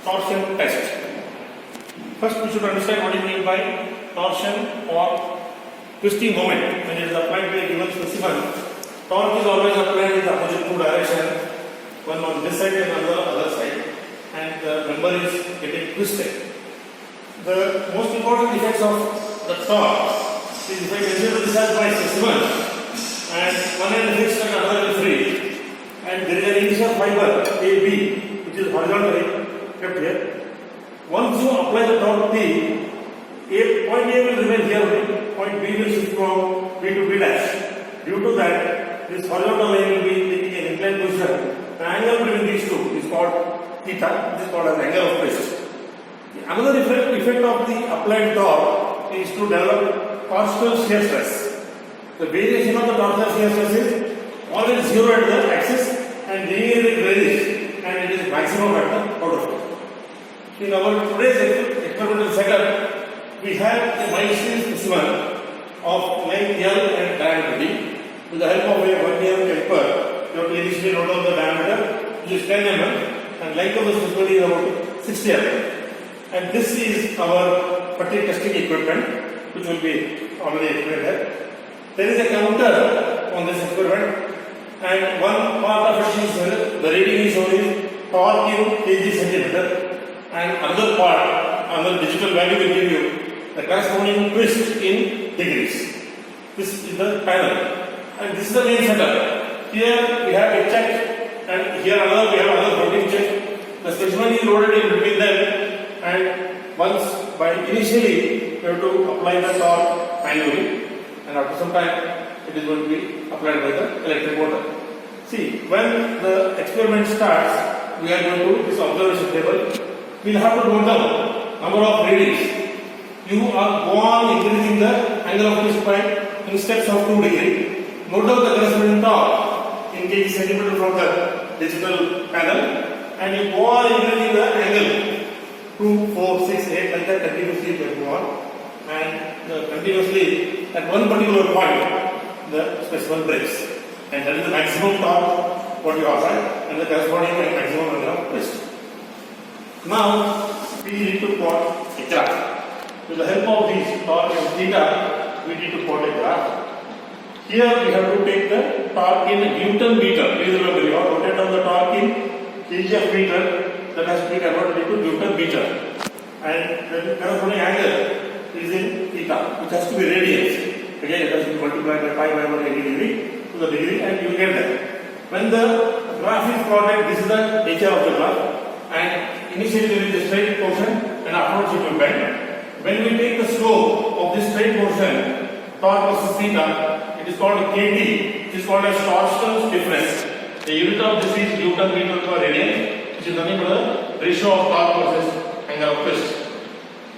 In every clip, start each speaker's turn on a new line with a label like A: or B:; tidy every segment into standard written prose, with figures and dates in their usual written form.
A: torsion test. First, we should understand what is meant by torsion or twisting moment. When it is applied to a given specimen, torque is always applied in the opposite two directions, one on this side and on the other side, and the member is getting twisted. The most important effects of the torque is if I consider this as my specimen and one end fixed and another is free, and there is an initial fiber AB which is horizontally kept here. Once you apply the torque T, point A will remain here only, point B will shift from B to B dash. Due to that, this horizontal line will be taking an inclined position. The angle between these two is called theta, which is called as angle of twist. Another effect of the applied torque is to develop torsional shear stress. The variation of the torsional shear stress is always zero at the axis and linear it varies, and it is maximum at the outer face. In our today's experimental setup, we have a milestone specimen of length L and diameter D. With the help of a vernier caliper, you have to initially note down the diameter, which is 10 mm, and length of the specimen is about 60 mm. And this is our fatigue testing equipment, which will be already explained here. There is a counter on this experiment, and one part of it is the reading is only torque in kg centimeter. And another part, another digital value will give you the corresponding twist in degrees. This is the panel, and this is the main setup. Here we have a check, and here we have another floating check. The specimen is loaded in between them, and once initially you have to apply the torque manually, and after some time it is going to be applied by the electric motor. See, when the experiment starts, we are going to this observation table. We will have to note down number of readings. You are go on increasing the angle of twist by in steps of 2 degrees. Note down the corresponding torque in kg centimeter from the digital panel, and you go on increasing the angle 2, 4, 6, 8 like that continuously you go on, and continuously at one particular point the specimen breaks, and that is the maximum torque what you apply and the corresponding maximum angle of twist. Now, we need to plot a graph. With the help of these torque and theta, we need to plot a graph. Here we have to take the torque in Newton meter. Please remember, you have to rotate on the torque in kg of meter, that has to be converted into Newton meter. And the corresponding angle is in theta, which has to be radians. Again, it has to be multiplied by pi by 180 degree to the degree, and you get that. When the graph is plotted, this is the nature of the graph. And initially there is a straight portion and afterwards it will bend. When we take the slope of this straight portion, torque versus theta, it is called kT, which is called as torsional difference. The unit of this is Newton meter per radian, which is nothing but the ratio of torque versus angle of twist.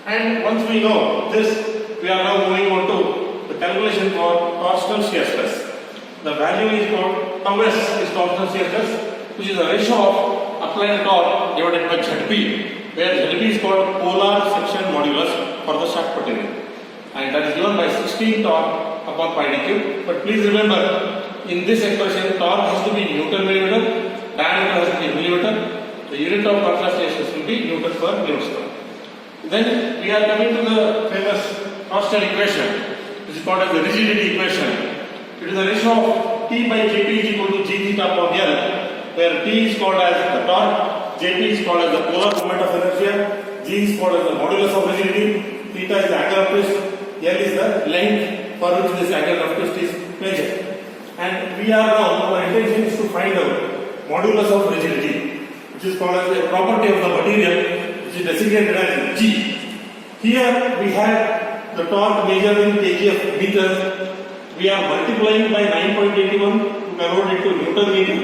A: And once we know this, we are now moving on to the calculation for torsional shear stress. The value is called tau s is torsional shear stress, which is the ratio of applied torque divided by ZP, where ZP is called polar section modulus for the shaft material, and that is given by 16 torque upon pi d cube. But please remember, in this expression torque has to be Newton millimeter, diameter has to be millimeter, the unit of torque translation will be Newton per unit square. Then we are coming to the famous Torsion equation, which is called as the rigidity equation. It is the ratio of T by Jp is equal to G theta upon L, where T is called as the torque, Jp is called as the polar moment of inertia, G is called as the modulus of rigidity, theta is the angle of twist, L is the length for which this angle of twist is measured. And we are now, our intention is to find out modulus of rigidity, which is called as a property of the material, which is designated as G. Here we have the torque measured in kg of meter. We are multiplying by 9.81 to convert it to Newton meter.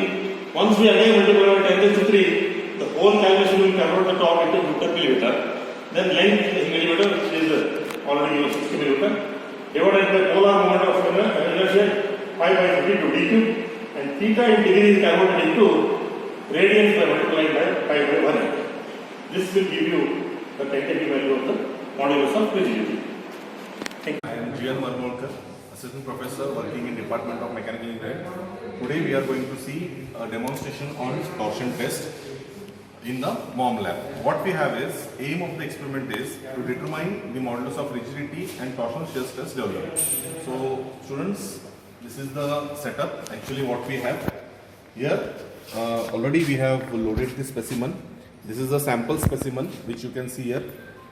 A: Once we again multiply by 10 to 3, the whole calculation will convert the torque into Newton millimeter. Then length is millimeter, which is already 60 millimeter, divided by polar moment of inertia pi by 50 to d cube, and theta in degree is converted into radians by multiplying by pi by 1. This will give you the tentative value of the modulus of rigidity.
B: I am G.N. Marmolkar, Assistant Professor working in Department of Mechanical Engineering. Today we are going to see a demonstration on torsion test. in the MOM lab. What we have is, aim of the experiment is to determine the modulus of rigidity and torsional shear stress developed. So students, this is the setup, actually what we have. Here already we have loaded the specimen. This is a sample specimen which you can see here.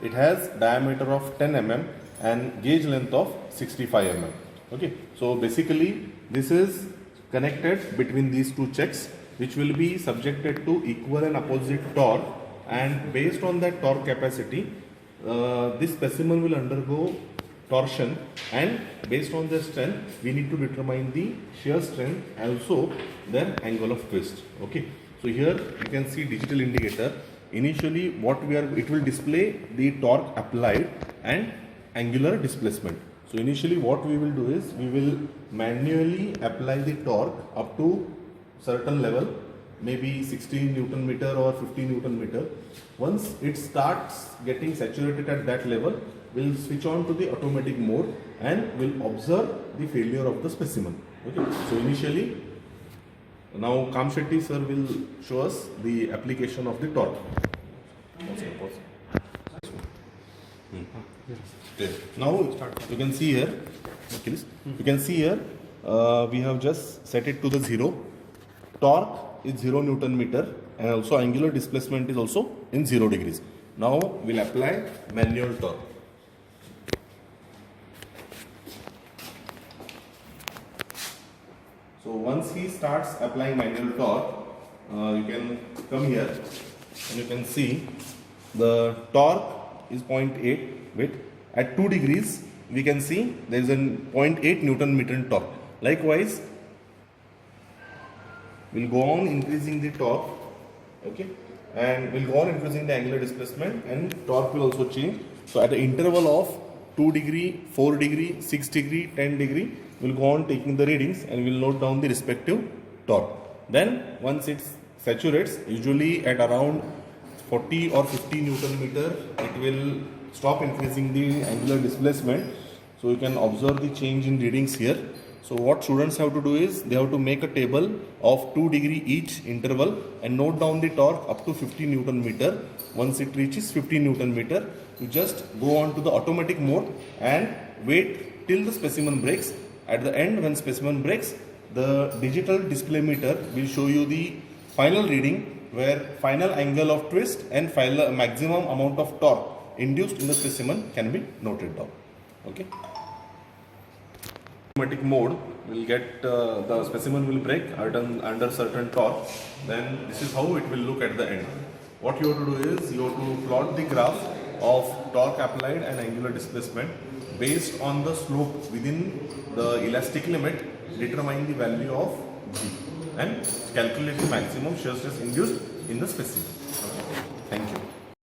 B: It has diameter of 10 mm and gauge length of 65 mm. Okay, so basically this is connected between these two checks, which will be subjected to equal and opposite torque, and based on that torque capacity this specimen will undergo torsion, and based on the strength we need to determine the shear strength and also their angle of twist. Okay, so here you can see digital indicator. Initially it will display the torque applied and angular displacement. So initially what we will do is we will manually apply the torque up to certain level, maybe 16 Newton meter or 50 Newton meter. Once it starts getting saturated at that level, we'll switch on to the automatic mode and we'll observe the failure of the specimen. Okay, so initially now Kamshetty sir will show us the application of the torque. Now you can see here, you can see here we have just set it to the 0. Torque is 0 Newton meter and also angular displacement is also in 0 degrees. Now we'll apply manual torque. So once he starts applying manual torque, you can come here and you can see the torque is 0.8 with at 2 degrees we can see there is a 0.8 Newton meter in torque. Likewise we'll go on increasing the torque, okay, and we'll go on increasing the angular displacement and torque will also change. So at the interval of 2 degree, 4 degree, 6 degree, 10 degree, we'll go on taking the readings and we'll note down the respective torque. Then once it saturates, usually at around 40 or 50 Newton meter, it will stop increasing the angular displacement. So you can observe the change in readings here. So what students have to do is they have to make a table of 2 degree each interval and note down the torque up to 50 Newton meter. Once it reaches 50 Newton meter, you just go on to the automatic mode and wait till the specimen breaks. At the end, when specimen breaks, the digital display meter will show you the final reading where final angle of twist and final maximum amount of torque induced in the specimen can be noted down. Okay. Automatic mode will get the specimen will break under certain torque. Then this is how it will look at the end. What you have to do is you have to plot the graph of torque applied and angular displacement based on the slope within the elastic limit, determine the value of G and calculate the maximum shear stress induced in the specimen. Okay. Thank you.